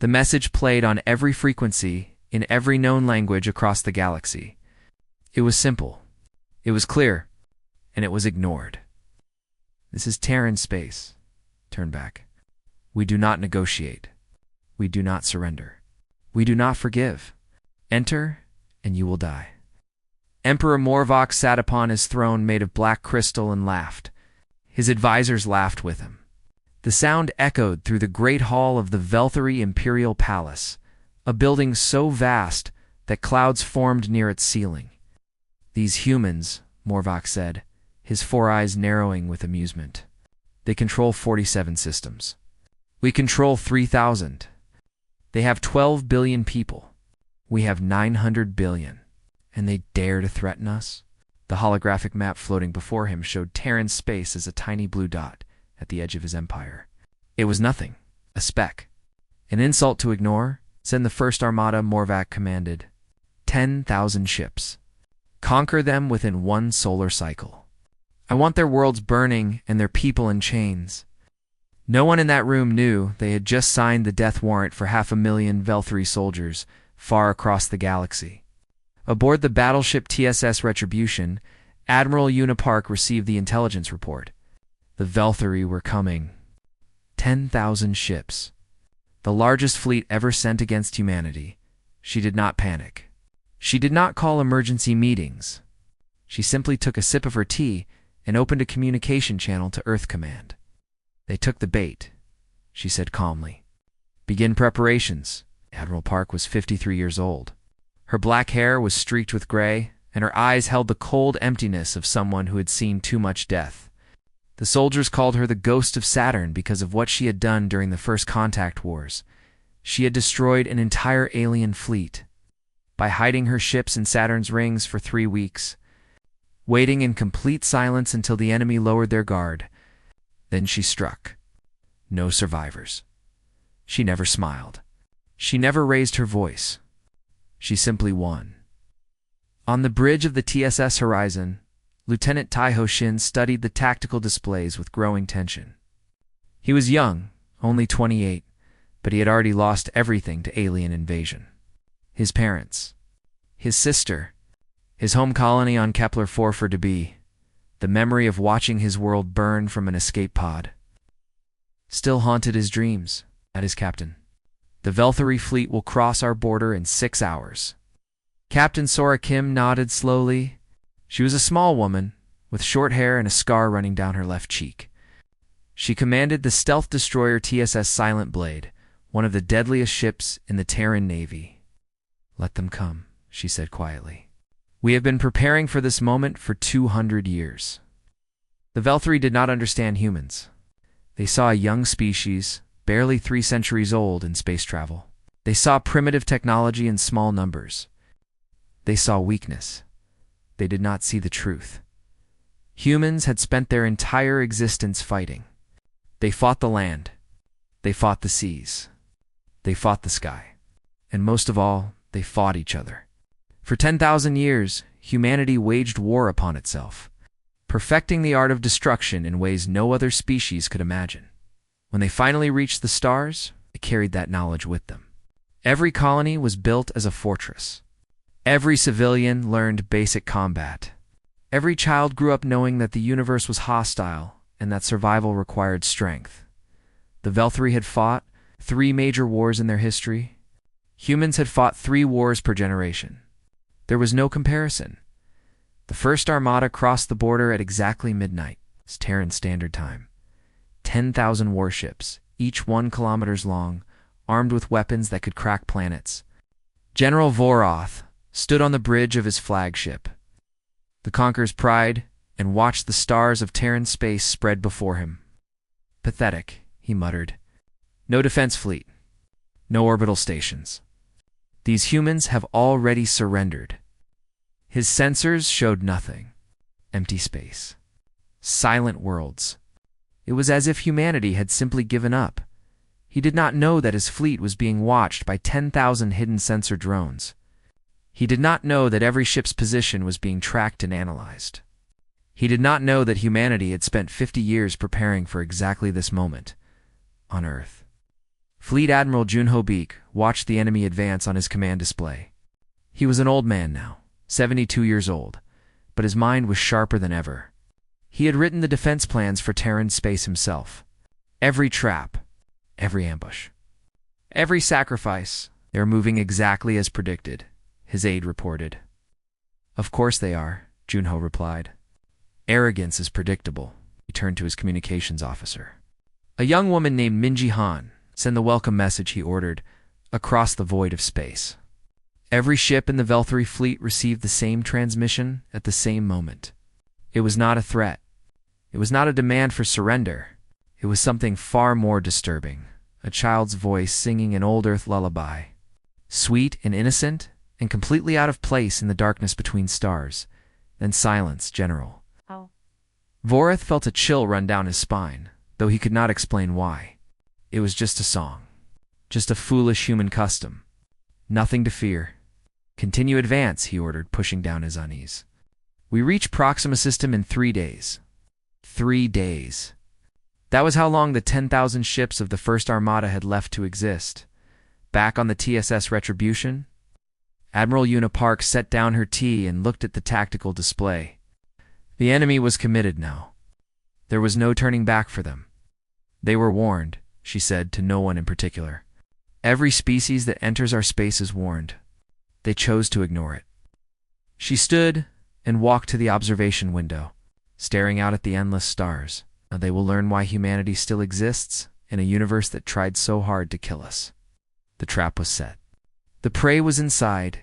The message played on every frequency, in every known language across the galaxy. It was simple, it was clear, and it was ignored. This is Terran space. Turn back. We do not negotiate. We do not surrender. We do not forgive. Enter, and you will die. Emperor Morvox sat upon his throne made of black crystal and laughed. His advisors laughed with him. The sound echoed through the great hall of the Velthary Imperial Palace, a building so vast that clouds formed near its ceiling. These humans, Morvox said, his four eyes narrowing with amusement. They control 47 systems. We control 3,000. They have 12 billion people. We have 900 billion. And they dare to threaten us? The holographic map floating before him showed Terran space as a tiny blue dot at the edge of his empire. It was nothing, a speck. An insult to ignore? Send the first armada, Morvac commanded. 10,000 ships. Conquer them within one solar cycle. I want their worlds burning and their people in chains. No one in that room knew they had just signed the death warrant for 500,000 Velthary soldiers far across the galaxy. Aboard the battleship TSS Retribution, Admiral Unipark received the intelligence report. The Velthary were coming. 10,000 ships. The largest fleet ever sent against humanity. She did not panic. She did not call emergency meetings. She simply took a sip of her tea and opened a communication channel to Earth Command. They took the bait, she said calmly. Begin preparations. Admiral Park was 53 years old. Her black hair was streaked with gray, and her eyes held the cold emptiness of someone who had seen too much death. The soldiers called her the Ghost of Saturn because of what she had done during the First Contact Wars. She had destroyed an entire alien fleet. By hiding her ships in Saturn's rings for 3 weeks, waiting in complete silence until the enemy lowered their guard, then she struck. No survivors. She never smiled. She never raised her voice. She simply won. On the bridge of the TSS Horizon, Lieutenant Taiho Shin studied the tactical displays with growing tension. He was young, only 28, but he had already lost everything to alien invasion. His parents, his sister, his home colony on Kepler 4 for Debye, the memory of watching his world burn from an escape pod, still haunted his dreams at his captain. The Velthary fleet will cross our border in 6 hours. Captain Sora Kim nodded slowly. She was a small woman, with short hair and a scar running down her left cheek. She commanded the stealth destroyer TSS Silent Blade, one of the deadliest ships in the Terran Navy. Let them come, she said quietly. We have been preparing for this moment for 200 years. The Velthary did not understand humans. They saw a young species, barely 3 centuries old in space travel. They saw primitive technology in small numbers. They saw weakness. They did not see the truth. Humans had spent their entire existence fighting. They fought the land. They fought the seas. They fought the sky. And most of all, they fought each other. For 10,000 years, humanity waged war upon itself, perfecting the art of destruction in ways no other species could imagine. When they finally reached the stars, they carried that knowledge with them. Every colony was built as a fortress. Every civilian learned basic combat. Every child grew up knowing that the universe was hostile and that survival required strength. The Velthary had fought 3 major wars in their history. Humans had fought 3 wars per generation. There was no comparison. The first armada crossed the border at exactly midnight, it's Terran Standard Time. 10,000 warships, each 1 kilometer long, armed with weapons that could crack planets. General Voroth stood on the bridge of his flagship, the Conqueror's pride, and watched the stars of Terran space spread before him. Pathetic, he muttered. No defense fleet. No orbital stations. These humans have already surrendered. His sensors showed nothing. Empty space. Silent worlds. It was as if humanity had simply given up. He did not know that his fleet was being watched by 10,000 hidden sensor drones. He did not know that every ship's position was being tracked and analyzed. He did not know that humanity had spent 50 years preparing for exactly this moment on Earth. Fleet Admiral Junho Beek watched the enemy advance on his command display. He was an old man now, 72 years old, but his mind was sharper than ever. He had written the defense plans for Terran space himself. Every trap, every ambush, every sacrifice. They are moving exactly as predicted, his aide reported. Of course they are, Junho replied. Arrogance is predictable. He turned to his communications officer. A young woman named Minji Han, send the welcome message, he ordered, across the void of space. Every ship in the Velthari fleet received the same transmission at the same moment. It was not a threat. It was not a demand for surrender. It was something far more disturbing, a child's voice singing an old Earth lullaby. Sweet and innocent, and completely out of place in the darkness between stars. Then silence, General. Oh. Voreth felt a chill run down his spine, though he could not explain why. It was just a song. Just a foolish human custom. Nothing to fear. Continue advance, he ordered, pushing down his unease. We reach Proxima System in 3 days. 3 days. That was how long the 10,000 ships of the First Armada had left to exist. Back on the TSS Retribution, Admiral Una Park set down her tea and looked at the tactical display. The enemy was committed now. There was no turning back for them. They were warned, she said, to no one in particular. Every species that enters our space is warned. They chose to ignore it. She stood and walked to the observation window, staring out at the endless stars. Now they will learn why humanity still exists in a universe that tried so hard to kill us. The trap was set. The prey was inside,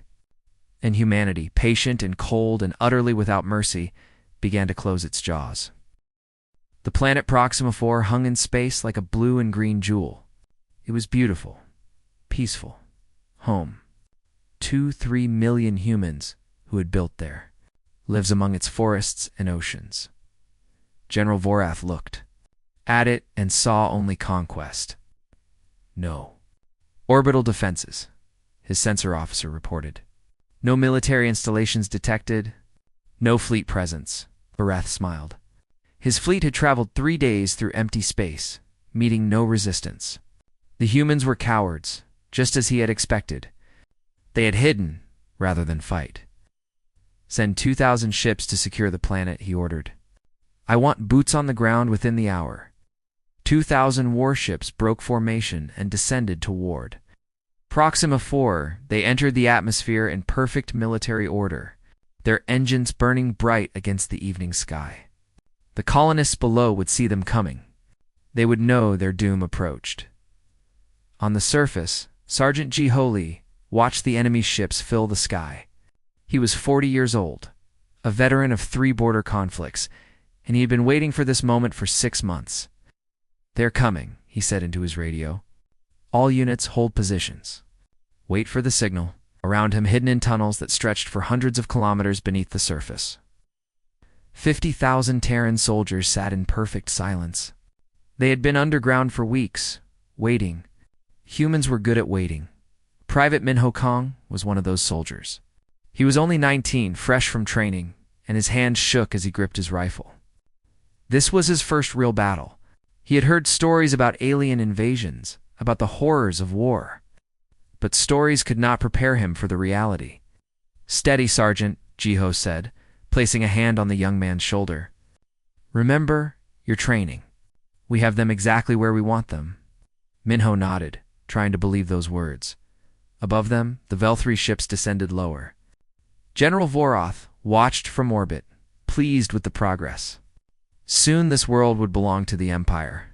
and humanity, patient and cold and utterly without mercy, began to close its jaws. The planet Proxima 4 hung in space like a blue and green jewel. It was beautiful, peaceful, home. 2-3 million humans who had built there, lives among its forests and oceans. General Vorath looked at it and saw only conquest. No. Orbital defenses, his sensor officer reported. No military installations detected. No fleet presence. Vorath smiled. His fleet had traveled 3 days through empty space, meeting no resistance. The humans were cowards, just as he had expected. They had hidden rather than fight. Send 2,000 ships to secure the planet, he ordered. I want boots on the ground within the hour. 2,000 warships broke formation and descended toward Proxima 4. They entered the atmosphere in perfect military order, their engines burning bright against the evening sky. The colonists below would see them coming. They would know their doom approached. On the surface, Sergeant G. Holy watched the enemy ships fill the sky. He was 40 years old, a veteran of 3 border conflicts, and he had been waiting for this moment for 6 months. They're coming, he said into his radio. All units hold positions. Wait for the signal. Around him, hidden in tunnels that stretched for hundreds of kilometers beneath the surface. 50,000 Terran soldiers sat in perfect silence. They had been underground for weeks, waiting. Humans were good at waiting. Private Minho Kong was one of those soldiers. He was only 19, fresh from training, and his hands shook as he gripped his rifle. This was his first real battle. He had heard stories about alien invasions, about the horrors of war. But stories could not prepare him for the reality. Steady, Sergeant, Jiho said, placing a hand on the young man's shoulder. Remember your training. We have them exactly where we want them. Minho nodded, trying to believe those words. Above them, the Velthari ships descended lower. General Vorath watched from orbit, pleased with the progress. Soon this world would belong to the Empire.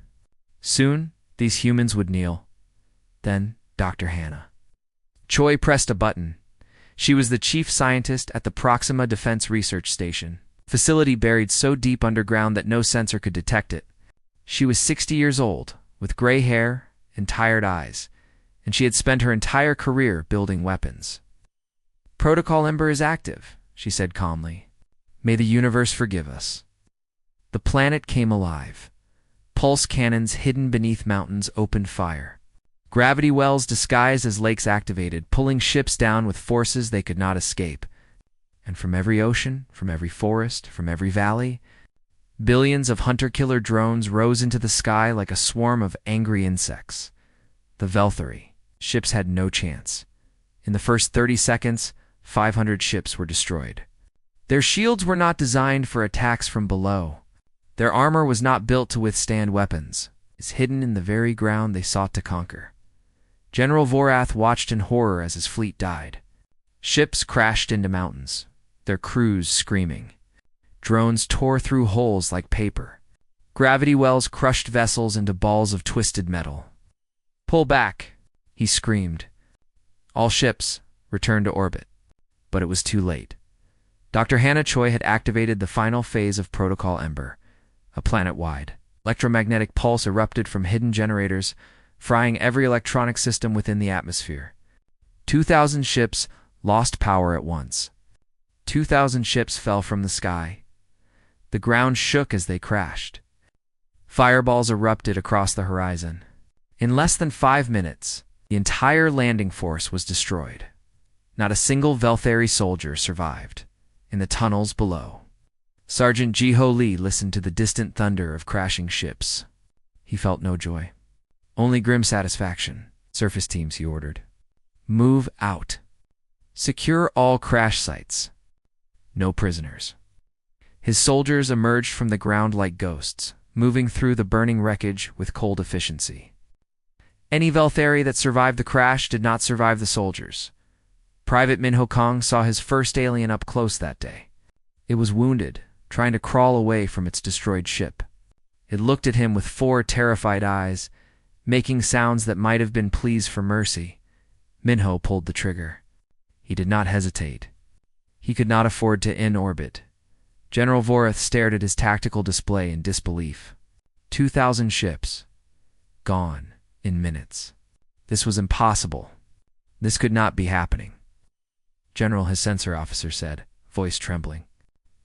Soon these humans would kneel. Then Dr. Hannah. Choi pressed a button. She was the chief scientist at the Proxima Defense Research Station, facility buried so deep underground that no sensor could detect it. She was 60 years old, with gray hair and tired eyes, and she had spent her entire career building weapons. Protocol Ember is active, she said calmly. May the universe forgive us. The planet came alive. Pulse cannons hidden beneath mountains opened fire. Gravity wells disguised as lakes activated, pulling ships down with forces they could not escape. And from every ocean, from every forest, from every valley, billions of hunter-killer drones rose into the sky like a swarm of angry insects. The Velthari ships had no chance. In the first 30 seconds, 500 ships were destroyed. Their shields were not designed for attacks from below. Their armor was not built to withstand weapons. It's hidden in the very ground they sought to conquer. General Vorath watched in horror as his fleet died. Ships crashed into mountains, their crews screaming. Drones tore through holes like paper. Gravity wells crushed vessels into balls of twisted metal. "Pull back," he screamed. All ships returned to orbit, but it was too late. Dr. Hannah Choi had activated the final phase of Protocol Ember. A planet-wide electromagnetic pulse erupted from hidden generators, frying every electronic system within the atmosphere. 2,000 ships lost power at once. 2,000 ships fell from the sky. The ground shook as they crashed. Fireballs erupted across the horizon. In less than 5 minutes, the entire landing force was destroyed. Not a single Velthari soldier survived. In the tunnels below, Sergeant Ji-Ho Lee listened to the distant thunder of crashing ships. He felt no joy, only grim satisfaction. "Surface teams," he ordered. "Move out. Secure all crash sites. No prisoners." His soldiers emerged from the ground like ghosts, moving through the burning wreckage with cold efficiency. Any Velthari that survived the crash did not survive the soldiers. Private Minho Kong saw his first alien up close that day. It was wounded, trying to crawl away from its destroyed ship. It looked at him with 4 terrified eyes, making sounds that might have been pleas for mercy. Minho pulled the trigger. He did not hesitate. He could not afford to in-orbit. General Vorath stared at his tactical display in disbelief. 2,000 ships. Gone in minutes. This was impossible. This could not be happening. "General," his sensor officer said, voice trembling.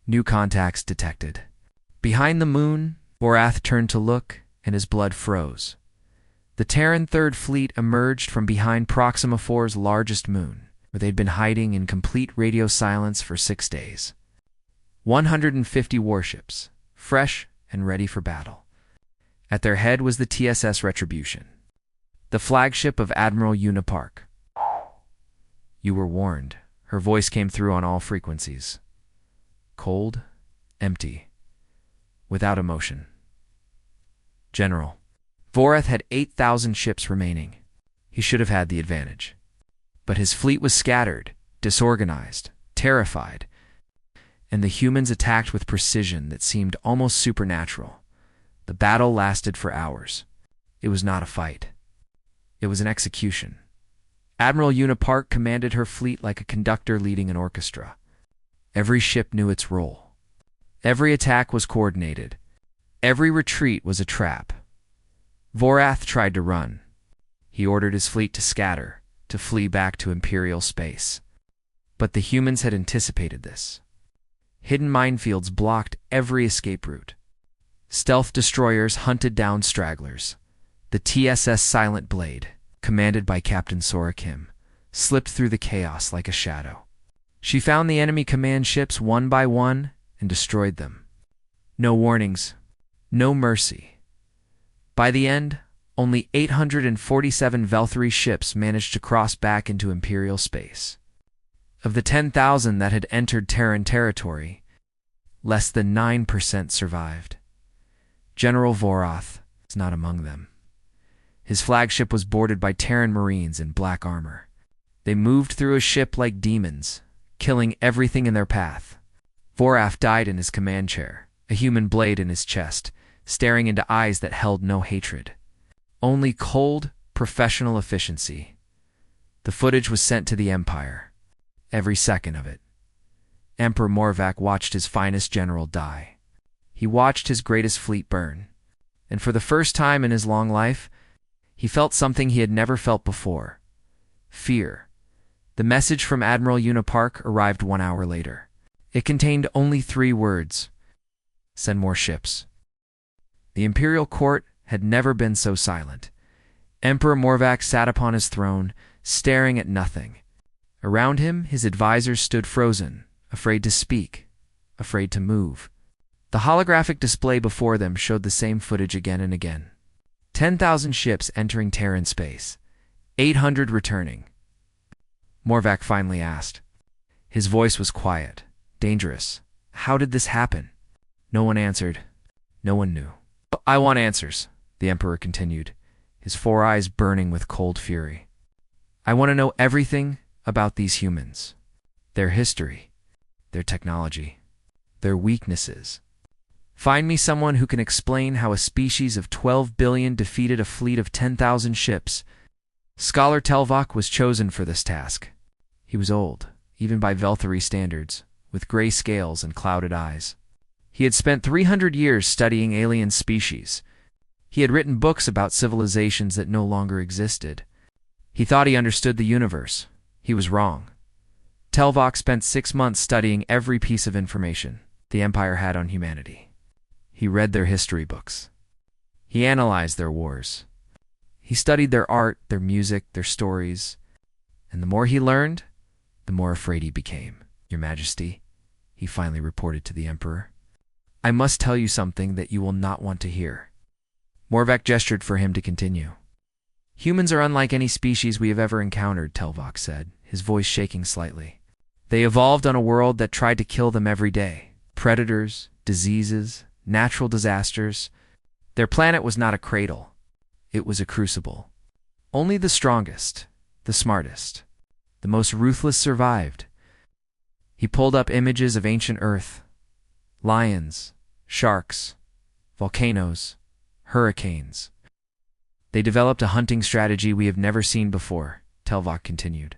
"New contacts detected." Behind the moon, Vorath turned to look, and his blood froze. The Terran Third Fleet emerged from behind Proxima 4's largest moon, where they'd been hiding in complete radio silence for 6 days. 150 warships, fresh and ready for battle. At their head was the TSS Retribution, the flagship of Admiral Una Park. "You were warned." Her voice came through on all frequencies. Cold, empty, without emotion. "General." Vorath had 8,000 ships remaining. He should have had the advantage. But his fleet was scattered, disorganized, terrified, and the humans attacked with precision that seemed almost supernatural. The battle lasted for hours. It was not a fight. It was an execution. Admiral Una Park commanded her fleet like a conductor leading an orchestra. Every ship knew its role. Every attack was coordinated. Every retreat was a trap. Vorath tried to run. He ordered his fleet to scatter, to flee back to Imperial space. But the humans had anticipated this. Hidden minefields blocked every escape route. Stealth destroyers hunted down stragglers. The TSS Silent Blade, commanded by Captain Sora Kim, slipped through the chaos like a shadow. She found the enemy command ships one by one and destroyed them. No warnings, no mercy. By the end, only 847 Velthari ships managed to cross back into Imperial space. Of the 10,000 that had entered Terran territory, less than 9% survived. General Vorath was not among them. His flagship was boarded by Terran Marines in black armor. They moved through a ship like demons, killing everything in their path. Vorath died in his command chair, a human blade in his chest, staring into eyes that held no hatred. Only cold, professional efficiency. The footage was sent to the Empire. Every second of it. Emperor Morvac watched his finest general die. He watched his greatest fleet burn. And for the first time in his long life, he felt something he had never felt before. Fear. The message from Admiral Una Park arrived 1 hour later. It contained only 3 words. Send more ships. The Imperial court had never been so silent. Emperor Morvac sat upon his throne, staring at nothing. Around him, his advisors stood frozen, afraid to speak, afraid to move. The holographic display before them showed the same footage again and again. 10,000 ships entering Terran space. 800 returning. Morvac finally asked. His voice was quiet, dangerous. How did this happen? No one answered. No one knew. I want answers, the Emperor continued, his 4 eyes burning with cold fury. I want to know everything about these humans. Their history, their technology, their weaknesses. Find me someone who can explain how a species of 12 billion defeated a fleet of 10,000 ships. Scholar Telvok was chosen for this task. He was old, even by Velthari standards, with gray scales and clouded eyes. He had spent 300 years studying alien species. He had written books about civilizations that no longer existed. He thought he understood the universe. He was wrong. Telvok spent 6 months studying every piece of information the Empire had on humanity. He read their history books. He analyzed their wars. He studied their art, their music, their stories. And the more he learned, the more afraid he became. Your Majesty, he finally reported to the Emperor. I must tell you something that you will not want to hear. Morvac gestured for him to continue. Humans are unlike any species we have ever encountered, Telvok said, his voice shaking slightly. They evolved on a world that tried to kill them every day. Predators, diseases, natural disasters. Their planet was not a cradle. It was a crucible. Only the strongest, the smartest, the most ruthless survived. He pulled up images of ancient Earth. Lions, sharks, volcanoes, hurricanes. They developed a hunting strategy we have never seen before, Telvok continued.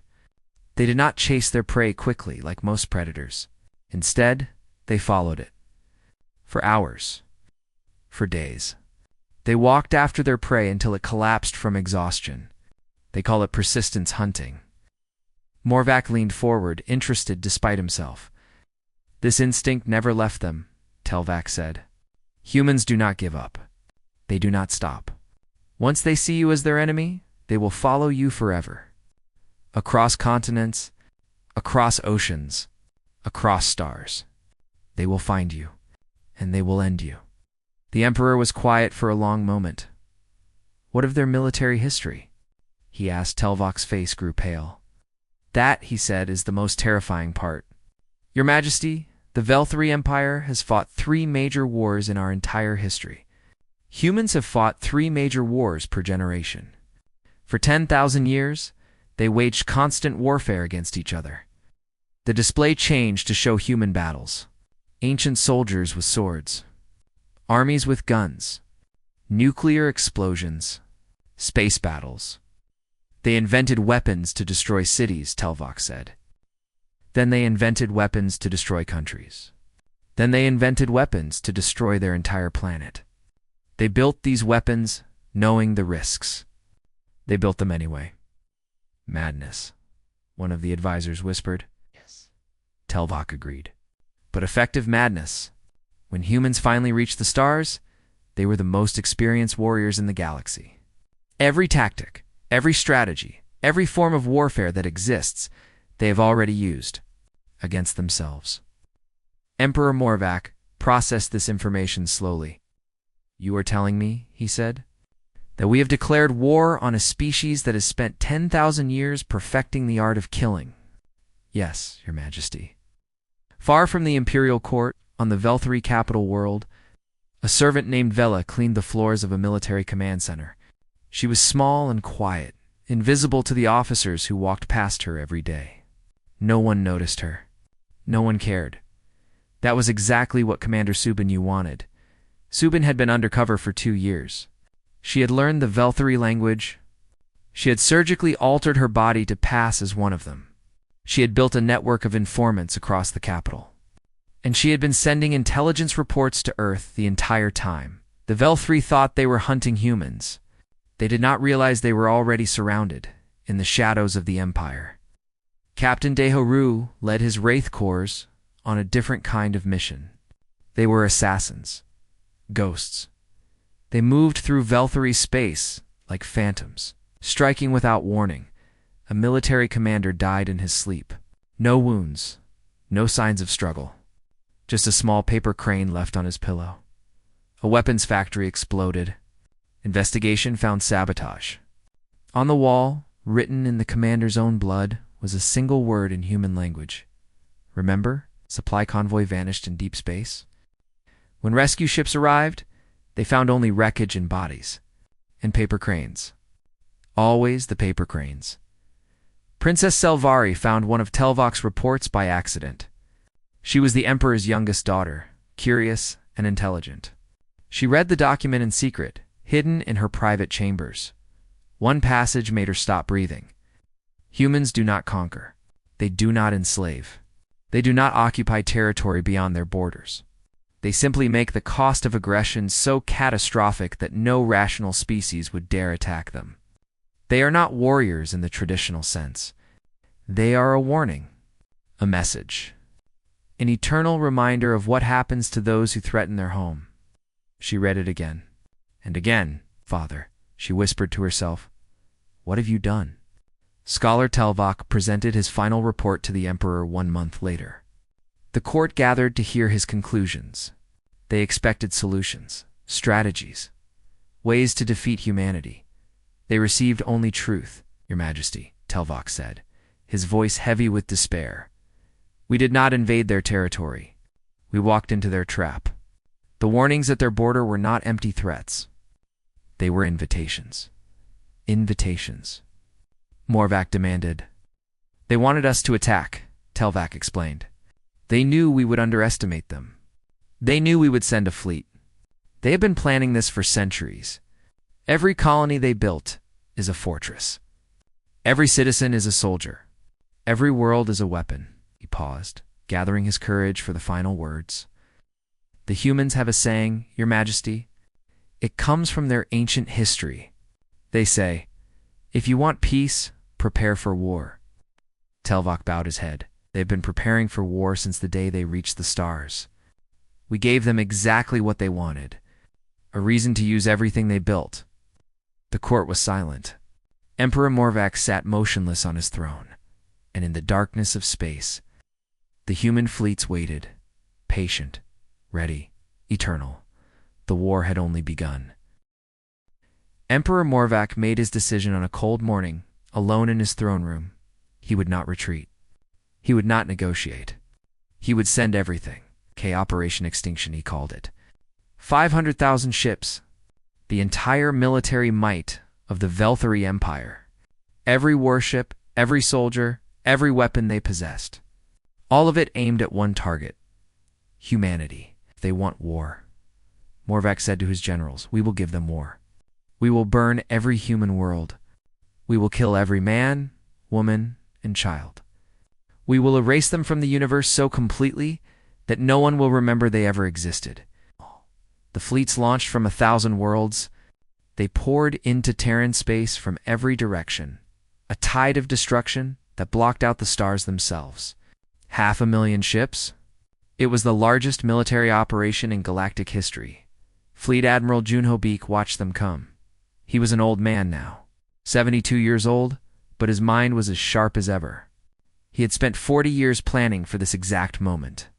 They did not chase their prey quickly like most predators. Instead, they followed it. For hours. For days. They walked after their prey until it collapsed from exhaustion. They call it persistence hunting. Morvac leaned forward, interested despite himself. This instinct never left them, Telvok said. Humans do not give up. They do not stop. Once they see you as their enemy, they will follow you forever. Across continents, across oceans, across stars. They will find you, and they will end you. The Emperor was quiet for a long moment. What of their military history? He asked. Telvok's face grew pale. That, he said, is the most terrifying part. Your Majesty, the Velthari Empire has fought 3 major wars in our entire history. Humans have fought 3 major wars per generation. For 10,000 years, they waged constant warfare against each other. The display changed to show human battles. Ancient soldiers with swords. Armies with guns. Nuclear explosions. Space battles. They invented weapons to destroy cities, Telvok said. Then they invented weapons to destroy countries. Then they invented weapons to destroy their entire planet. They built these weapons knowing the risks. They built them anyway. Madness, one of the advisors whispered. Yes. Telvok agreed. But effective madness. When humans finally reached the stars, they were the most experienced warriors in the galaxy. Every tactic, every strategy, every form of warfare that exists, they have already used against themselves. Emperor Morvac processed this information slowly. You are telling me, he said, that we have declared war on a species that has spent 10,000 years perfecting the art of killing. Yes, Your Majesty. Far from the imperial court, on the Velthari capital world, a servant named Vela cleaned the floors of a military command center. She was small and quiet, invisible to the officers who walked past her every day. No one noticed her. No one cared. That was exactly what Commander Subin wanted. Subin had been undercover for 2 years. She had learned the Velthari language. She had surgically altered her body to pass as one of them. She had built a network of informants across the capital. And she had been sending intelligence reports to Earth the entire time. The Velthari thought they were hunting humans. They did not realize they were already surrounded, in the shadows of the Empire. Captain Dehoru led his Wraith Corps on a different kind of mission. They were assassins. Ghosts. They moved through Velthari space like phantoms, striking without warning. A military commander died in his sleep. No wounds, no signs of struggle. Just a small paper crane left on his pillow. A weapons factory exploded. Investigation found sabotage. On the wall, written in the commander's own blood, was a single word in human language. Remember? Supply convoy vanished in deep space. When rescue ships arrived, they found only wreckage and bodies. And paper cranes. Always the paper cranes. Princess Selvari found one of Telvok's reports by accident. She was the Emperor's youngest daughter, curious and intelligent. She read the document in secret, hidden in her private chambers. One passage made her stop breathing. Humans do not conquer. They do not enslave. They do not occupy territory beyond their borders. They simply make the cost of aggression so catastrophic that no rational species would dare attack them. They are not warriors in the traditional sense. They are a warning, a message, an eternal reminder of what happens to those who threaten their home. She read it again. And again, "Father," she whispered to herself, "what have you done?" Scholar Telvok presented his final report to the Emperor 1 month later. The court gathered to hear his conclusions. They expected solutions, strategies, ways to defeat humanity. They received only truth, Your Majesty, Telvok said, his voice heavy with despair. We did not invade their territory. We walked into their trap. The warnings at their border were not empty threats. They were invitations. Invitations. Morvac demanded. They wanted us to attack, Telvok explained. They knew we would underestimate them. They knew we would send a fleet. They have been planning this for centuries. Every colony they built is a fortress. Every citizen is a soldier. Every world is a weapon. He paused, gathering his courage for the final words. The humans have a saying, Your Majesty. It comes from their ancient history. They say, if you want peace, prepare for war. Telvok bowed his head. They've been preparing for war since the day they reached the stars. We gave them exactly what they wanted, a reason to use everything they built. The court was silent. Emperor Morvac sat motionless on his throne, and in the darkness of space, the human fleets waited, patient, ready, eternal. The war had only begun. Emperor Morvac made his decision on a cold morning, alone in his throne room. He would not retreat. He would not negotiate. He would send everything. Operation Extinction, he called it. 500,000 ships. The entire military might of the Velthari Empire. Every warship, every soldier, every weapon they possessed. All of it aimed at one target. Humanity. They want war. Morvac said to his generals, we will give them war. We will burn every human world. We will kill every man, woman, and child. We will erase them from the universe so completely that no one will remember they ever existed. The fleets launched from 1,000 worlds. They poured into Terran space from every direction, a tide of destruction that blocked out the stars themselves. 500,000 ships? It was the largest military operation in galactic history. Fleet Admiral Junho Beek watched them come. He was an old man now, 72 years old, but his mind was as sharp as ever. He had spent 40 years planning for this exact moment.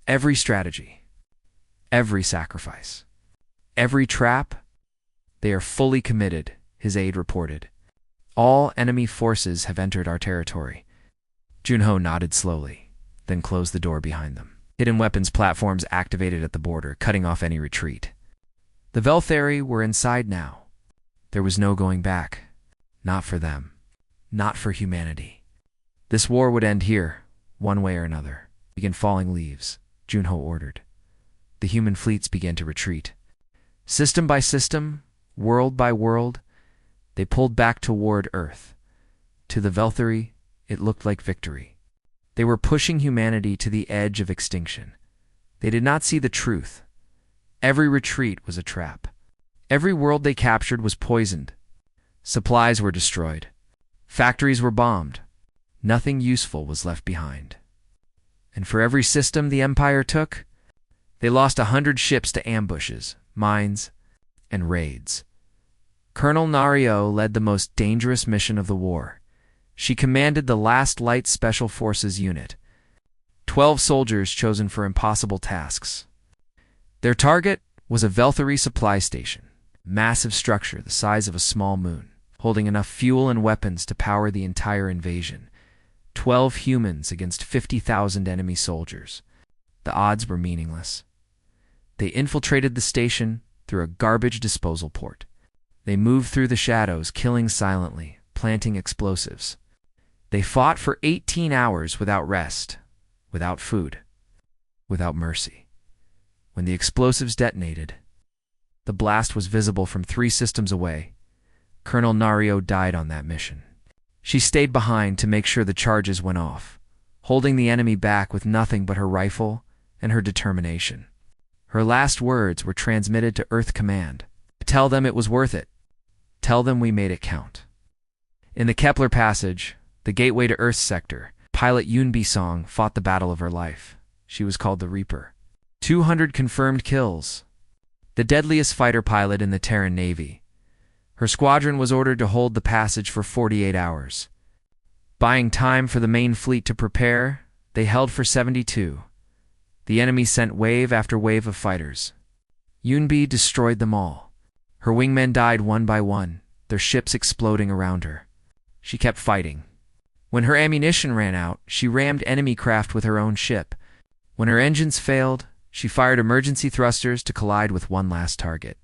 Every strategy, every sacrifice, every trap, they are fully committed, his aide reported. All enemy forces have entered our territory. Junho nodded slowly, then closed the door behind them. Hidden weapons platforms activated at the border, cutting off any retreat. The Velthari were inside now. There was no going back. Not for them. Not for humanity. This war would end here, one way or another. Begin falling leaves, Junho ordered. The human fleets began to retreat. System by system, world by world, they pulled back toward Earth. To the Velthari, it looked like victory. They were pushing humanity to the edge of extinction. They did not see the truth. Every retreat was a trap. Every world they captured was poisoned. Supplies were destroyed. Factories were bombed. Nothing useful was left behind. And for every system the Empire took, they lost 100 ships to ambushes, mines, and raids. Colonel Nario led the most dangerous mission of the war. She commanded the last Light Special Forces unit. 12 soldiers chosen for impossible tasks. Their target was a Velthari supply station. Massive structure the size of a small moon, holding enough fuel and weapons to power the entire invasion. 12 humans against 50,000 enemy soldiers. The odds were meaningless. They infiltrated the station through a garbage disposal port. They moved through the shadows, killing silently, planting explosives. They fought for 18 hours without rest, without food, without mercy. When the explosives detonated, the blast was visible from 3 systems away. Colonel Nario died on that mission. She stayed behind to make sure the charges went off, holding the enemy back with nothing but her rifle and her determination. Her last words were transmitted to Earth Command. Tell them it was worth it. Tell them we made it count. In the Kepler passage, the gateway to Earth's sector, pilot Yunbi Song fought the battle of her life. She was called the Reaper. 200 confirmed kills. The deadliest fighter pilot in the Terran Navy. Her squadron was ordered to hold the passage for 48 hours. Buying time for the main fleet to prepare, they held for 72. The enemy sent wave after wave of fighters. Yunbi destroyed them all. Her wingmen died one by one, their ships exploding around her. She kept fighting. When her ammunition ran out, she rammed enemy craft with her own ship. When her engines failed, she fired emergency thrusters to collide with one last target.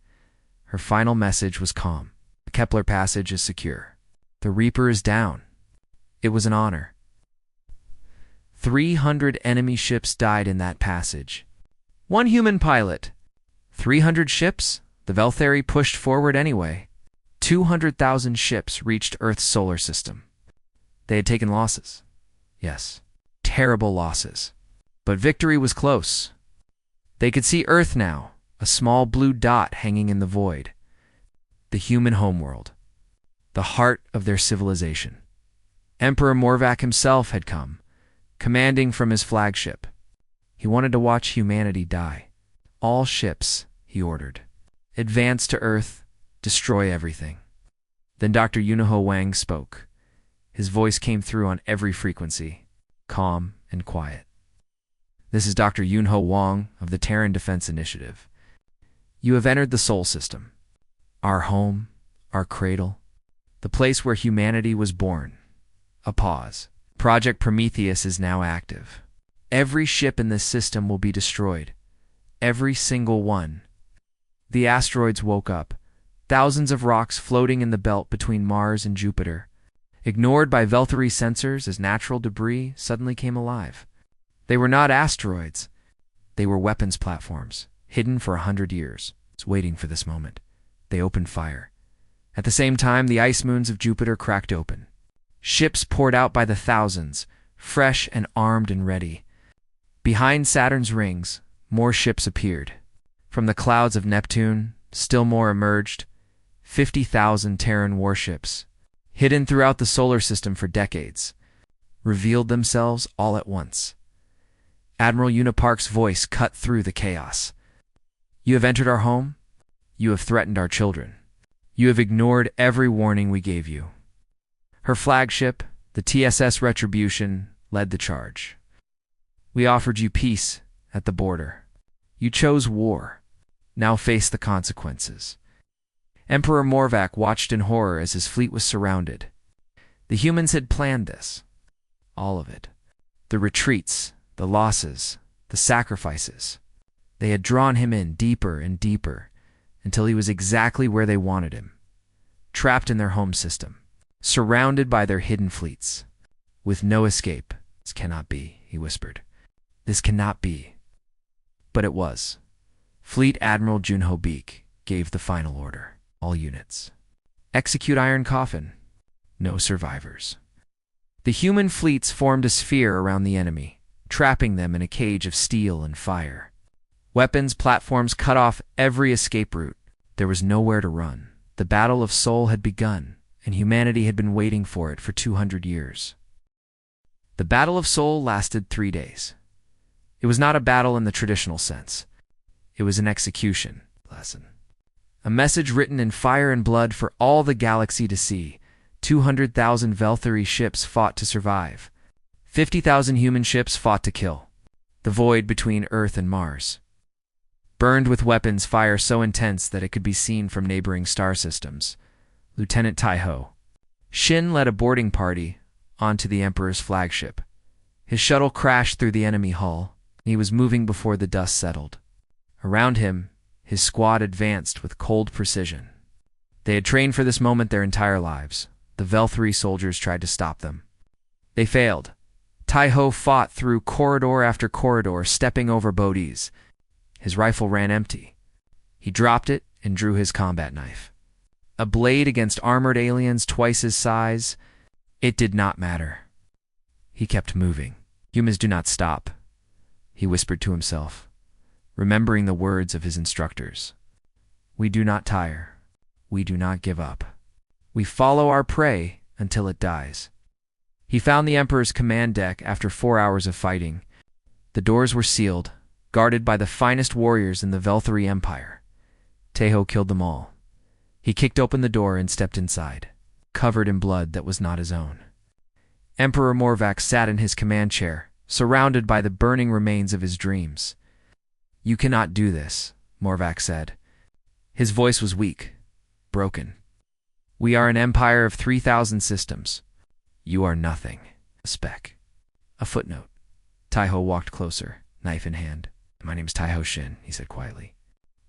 Her final message was calm. The Kepler passage is secure. The Reaper is down. It was an honor. 300 enemy ships died in that passage. 1 human pilot. 300 ships? The Velthari pushed forward anyway. 200,000 ships reached Earth's solar system. They had taken losses. Yes, terrible losses. But victory was close. They could see Earth now, a small blue dot hanging in the void. The human homeworld, the heart of their civilization. Emperor Morvac himself had come, commanding from his flagship. He wanted to watch humanity die. All ships, he ordered, advance to Earth, destroy everything. Then Dr. Yunho Wang spoke. His voice came through on every frequency, calm and quiet. This is Dr. Yunho Wang of the Terran Defense Initiative. You have entered the Sol System. Our home, our cradle, the place where humanity was born. A pause. Project Prometheus is now active. Every ship in this system will be destroyed. Every single one. The asteroids woke up. Thousands of rocks floating in the belt between Mars and Jupiter. Ignored by Velthari sensors as natural debris suddenly came alive. They were not asteroids. They were weapons platforms, hidden for 100 years, waiting for this moment. They opened fire. At the same time, the ice moons of Jupiter cracked open. Ships poured out by the thousands, fresh and armed and ready. Behind Saturn's rings, more ships appeared. From the clouds of Neptune, still more emerged. 50,000 Terran warships, hidden throughout the solar system for decades, revealed themselves all at once. Admiral Unipark's voice cut through the chaos. You have entered our home. You have threatened our children. You have ignored every warning we gave you. Her flagship, the TSS Retribution, led the charge. We offered you peace at the border. You chose war. Now face the consequences. Emperor Morvac watched in horror as his fleet was surrounded. The humans had planned this. All of it. The retreats, the losses, the sacrifices. They had drawn him in deeper and deeper until he was exactly where they wanted him. Trapped in their home system. Surrounded by their hidden fleets. With no escape. This cannot be, he whispered. This cannot be. But it was. Fleet Admiral Junho Beek gave the final order. All units. Execute Iron Coffin. No survivors. The human fleets formed a sphere around the enemy, trapping them in a cage of steel and fire. Weapons platforms cut off every escape route. There was nowhere to run. The Battle of Sol had begun, and humanity had been waiting for it for 200 years. The Battle of Sol lasted 3 days. It was not a battle in the traditional sense. It was an execution lesson. A message written in fire and blood for all the galaxy to see. 200,000 Velthari ships fought to survive. 50,000 human ships fought to kill. The void between Earth and Mars. burned with weapons fire so intense that it could be seen from neighboring star systems. Lieutenant Taiho Shin led a boarding party onto the Emperor's flagship. His shuttle crashed through the enemy hull, and he was moving before the dust settled. Around him, his squad advanced with cold precision. They had trained for this moment their entire lives. The Vel-3 soldiers tried to stop them. They failed. Taiho fought through corridor after corridor, stepping over bodies. His rifle ran empty. He dropped it and drew his combat knife. A blade against armored aliens twice his size. It did not matter. He kept moving. Humans do not stop, he whispered to himself, remembering the words of his instructors. We do not tire. We do not give up. We follow our prey until it dies. He found the Emperor's command deck after 4 hours of fighting. The doors were sealed, guarded by the finest warriors in the Vel-3 Empire. Taiho killed them all. He kicked open the door and stepped inside, covered in blood that was not his own. Emperor Morvac sat in his command chair, surrounded by the burning remains of his dreams. You cannot do this, Morvac said. His voice was weak, broken. We are an empire of 3,000 systems. You are nothing. A speck. A footnote. Taiho walked closer, knife in hand. My name's Taiho Shin, he said quietly.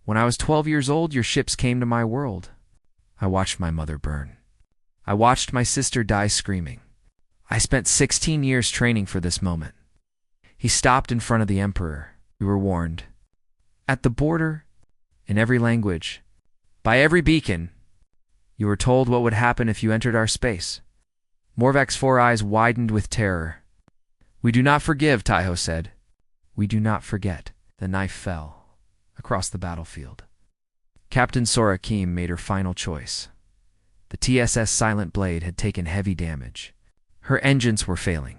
When I was 12 years old, your ships came to my world. I watched my mother burn. I watched my sister die screaming. I spent 16 years training for this moment. He stopped in front of the Emperor. We were warned. At the border, in every language, by every beacon, you were told what would happen if you entered our space. Morvac's 4 eyes widened with terror. We do not forgive, Taiho said. We do not forget. The knife fell across the battlefield. Captain Sora Kim made her final choice. The TSS Silent Blade had taken heavy damage. Her engines were failing.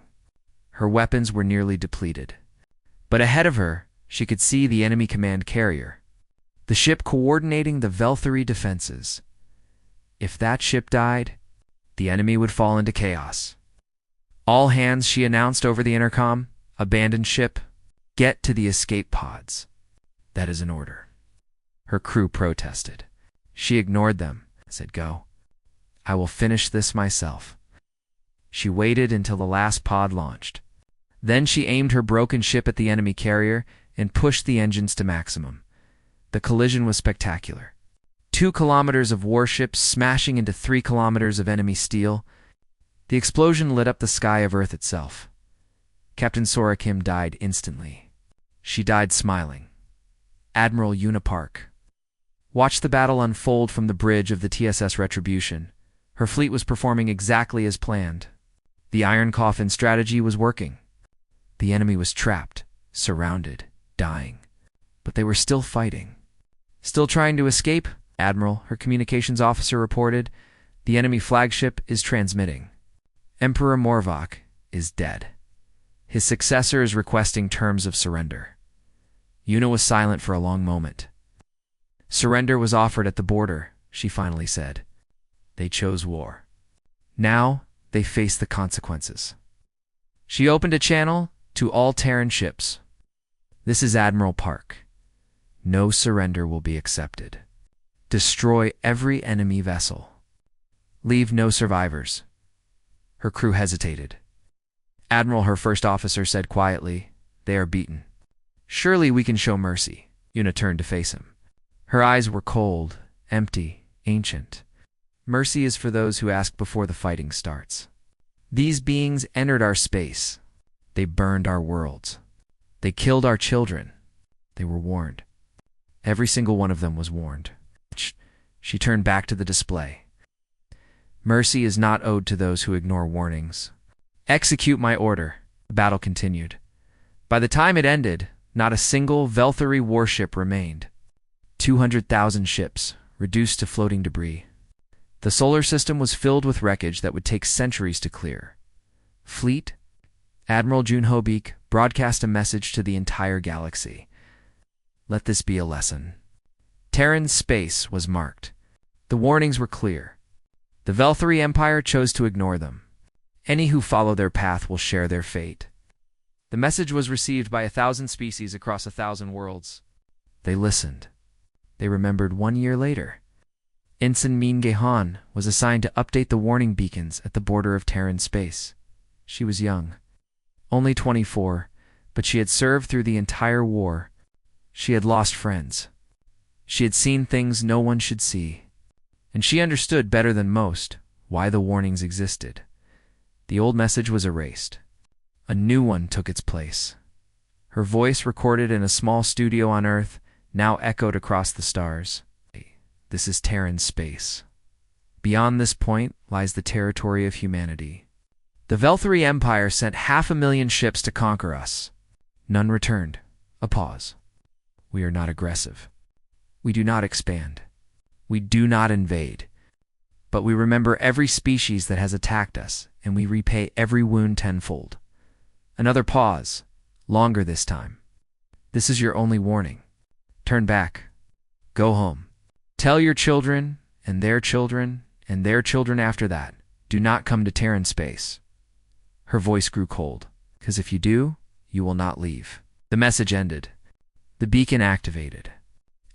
Her weapons were nearly depleted. But ahead of her, she could see the enemy command carrier, the ship coordinating the Vel-3 defenses. If that ship died, the enemy would fall into chaos. All hands, she announced over the intercom. Abandon ship. Get to the escape pods. That is an order. Her crew protested. She ignored them, said, Go. I will finish this myself. She waited until the last pod launched. Then she aimed her broken ship at the enemy carrier and pushed the engines to maximum. The collision was spectacular. 2 kilometers of warships smashing into 3 kilometers of enemy steel. The explosion lit up the sky of Earth itself. Captain Sora Kim died instantly. She died smiling. Admiral Una Park watched the battle unfold from the bridge of the TSS Retribution. Her fleet was performing exactly as planned. The Iron Coffin strategy was working. The enemy was trapped, surrounded, dying. But they were still fighting. Still trying to escape? Admiral, her communications officer reported. The enemy flagship is transmitting. Emperor Morvac is dead. His successor is requesting terms of surrender. Una was silent for a long moment. Surrender was offered at the border, she finally said. They chose war. Now they face the consequences. She opened a channel to all Terran ships. This is Admiral Park. No surrender will be accepted. Destroy every enemy vessel. Leave no survivors. Her crew hesitated. Admiral, her first officer, said quietly, They are beaten. Surely we can show mercy. Una turned to face him. Her eyes were cold, empty, ancient. Mercy is for those who ask before the fighting starts. These beings entered our space. They burned our worlds. They killed our children. They were warned. Every single one of them was warned. She turned back to the display. Mercy is not owed to those who ignore warnings. Execute my order. The battle continued. By the time it ended, not a single Vel-3 warship remained. 200,000 ships, reduced to floating debris. The solar system was filled with wreckage that would take centuries to clear. Fleet, Admiral Junho Beek broadcast a message to the entire galaxy. Let this be a lesson. Terran's space was marked. The warnings were clear. The Vel-3 Empire chose to ignore them. Any who follow their path will share their fate. The message was received by 1,000 species across 1,000 worlds. They listened. They remembered 1 year later. Ensign Min Gehan was assigned to update the warning beacons at the border of Terran space. She was young, only 24, but she had served through the entire war. She had lost friends. She had seen things no one should see. And she understood better than most why the warnings existed. The old message was erased. A new one took its place. Her voice, recorded in a small studio on Earth, now echoed across the stars. This is Terran space. Beyond this point lies the territory of humanity. The Velthari Empire sent 500,000 ships to conquer us. None returned. A pause. We are not aggressive. We do not expand. We do not invade. But we remember every species that has attacked us, and we repay every wound tenfold. Another pause, longer this time. This is your only warning. Turn back. Go home. Tell your children, and their children, and their children after that, do not come to Terran space. Her voice grew cold, because if you do, you will not leave. The message ended. The beacon activated.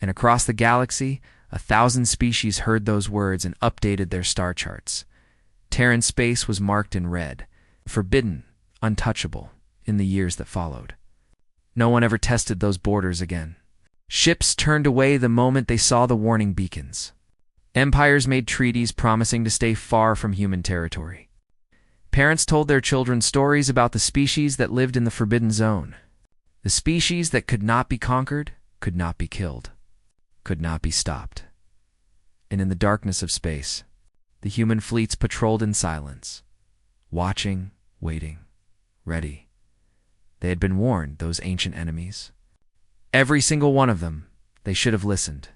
And across the galaxy, 1,000 species heard those words and updated their star charts. Terran space was marked in red, forbidden, untouchable, in the years that followed. No one ever tested those borders again. Ships turned away the moment they saw the warning beacons. Empires made treaties promising to stay far from human territory. Parents told their children stories about the species that lived in the forbidden zone. The species that could not be conquered, could not be killed, could not be stopped. And in the darkness of space, the human fleets patrolled in silence, watching, waiting, ready. They had been warned, those ancient enemies. Every single one of them. They should have listened.